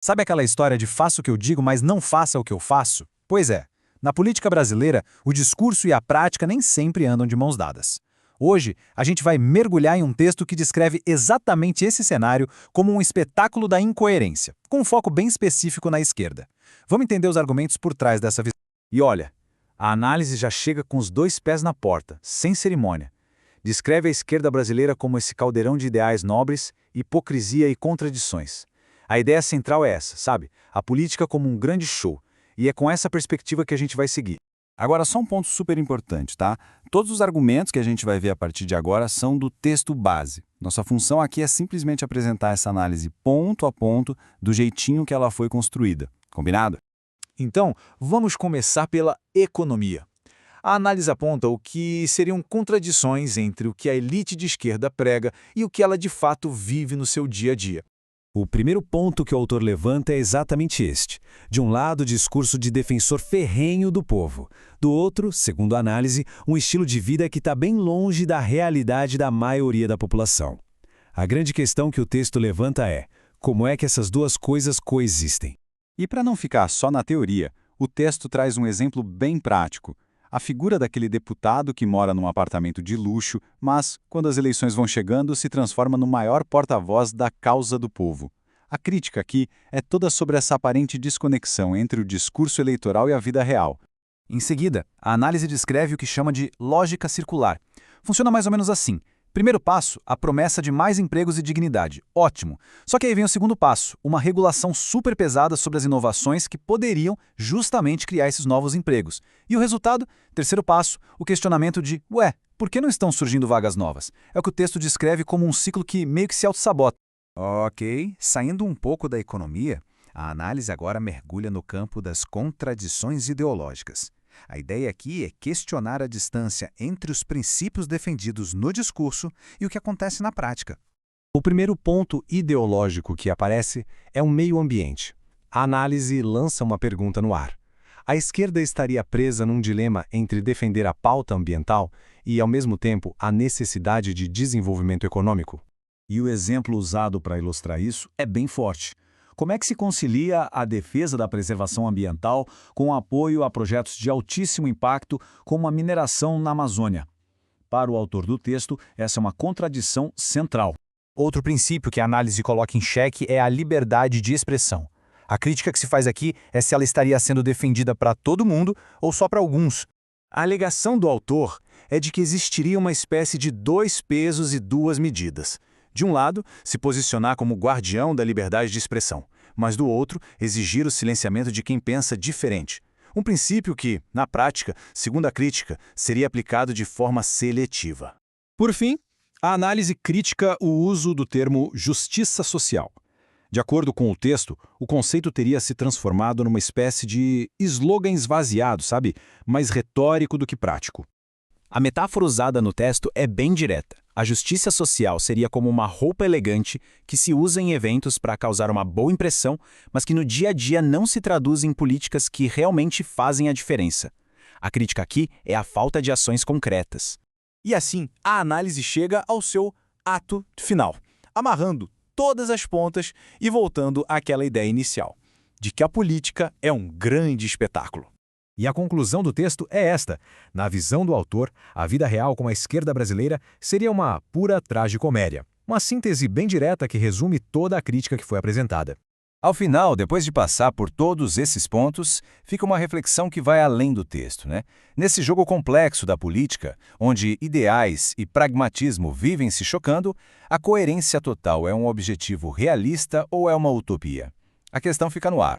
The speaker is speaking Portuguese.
Sabe aquela história de faça o que eu digo, mas não faça o que eu faço? Pois é, na política brasileira, o discurso e a prática nem sempre andam de mãos dadas. Hoje, a gente vai mergulhar em um texto que descreve exatamente esse cenário como um espetáculo da incoerência, com um foco bem específico na esquerda. Vamos entender os argumentos por trás dessa visão. E olha, a análise já chega com os dois pés na porta, sem cerimônia. Descreve a esquerda brasileira como esse caldeirão de ideais nobres, hipocrisia e contradições. A ideia central é essa, sabe? A política como um grande show. E é com essa perspectiva que a gente vai seguir. Agora, só um ponto super importante, tá? Todos os argumentos que a gente vai ver a partir de agora são do texto base. Nossa função aqui é simplesmente apresentar essa análise ponto a ponto, do jeitinho que ela foi construída. Combinado? Então, vamos começar pela economia. A análise aponta o que seriam contradições entre o que a elite de esquerda prega e o que ela de fato vive no seu dia a dia. O primeiro ponto que o autor levanta é exatamente este. De um lado, o discurso de defensor ferrenho do povo. Do outro, segundo a análise, um estilo de vida que está bem longe da realidade da maioria da população. A grande questão que o texto levanta é: como é que essas duas coisas coexistem? E para não ficar só na teoria, o texto traz um exemplo bem prático. A figura daquele deputado que mora num apartamento de luxo, mas, quando as eleições vão chegando, se transforma no maior porta-voz da causa do povo. A crítica aqui é toda sobre essa aparente desconexão entre o discurso eleitoral e a vida real. Em seguida, a análise descreve o que chama de lógica circular. Funciona mais ou menos assim. Primeiro passo, a promessa de mais empregos e dignidade. Ótimo. Só que aí vem o segundo passo, uma regulação super pesada sobre as inovações que poderiam justamente criar esses novos empregos. E o resultado? Terceiro passo, o questionamento de, por que não estão surgindo vagas novas? É o que o texto descreve como um ciclo que meio que se auto-sabota. Ok, saindo um pouco da economia, a análise agora mergulha no campo das contradições ideológicas. A ideia aqui é questionar a distância entre os princípios defendidos no discurso e o que acontece na prática. O primeiro ponto ideológico que aparece é o meio ambiente. A análise lança uma pergunta no ar. A esquerda estaria presa num dilema entre defender a pauta ambiental e, ao mesmo tempo, a necessidade de desenvolvimento econômico? E o exemplo usado para ilustrar isso é bem forte. Como é que se concilia a defesa da preservação ambiental com o apoio a projetos de altíssimo impacto, como a mineração na Amazônia? Para o autor do texto, essa é uma contradição central. Outro princípio que a análise coloca em xeque é a liberdade de expressão. A crítica que se faz aqui é se ela estaria sendo defendida para todo mundo ou só para alguns. A alegação do autor é de que existiria uma espécie de dois pesos e duas medidas. De um lado, se posicionar como guardião da liberdade de expressão, mas do outro, exigir o silenciamento de quem pensa diferente. Um princípio que, na prática, segundo a crítica, seria aplicado de forma seletiva. Por fim, a análise critica o uso do termo justiça social. De acordo com o texto, o conceito teria se transformado numa espécie de slogan esvaziado, sabe? Mais retórico do que prático. A metáfora usada no texto é bem direta. A justiça social seria como uma roupa elegante que se usa em eventos para causar uma boa impressão, mas que no dia a dia não se traduz em políticas que realmente fazem a diferença. A crítica aqui é a falta de ações concretas. E assim, a análise chega ao seu ato final, amarrando todas as pontas e voltando àquela ideia inicial, de que a política é um grande espetáculo. E a conclusão do texto é esta. Na visão do autor, a vida real com a esquerda brasileira seria uma pura tragicomédia. Uma síntese bem direta que resume toda a crítica que foi apresentada. Ao final, depois de passar por todos esses pontos, fica uma reflexão que vai além do texto, né? Nesse jogo complexo da política, onde ideais e pragmatismo vivem se chocando, a coerência total é um objetivo realista ou é uma utopia? A questão fica no ar.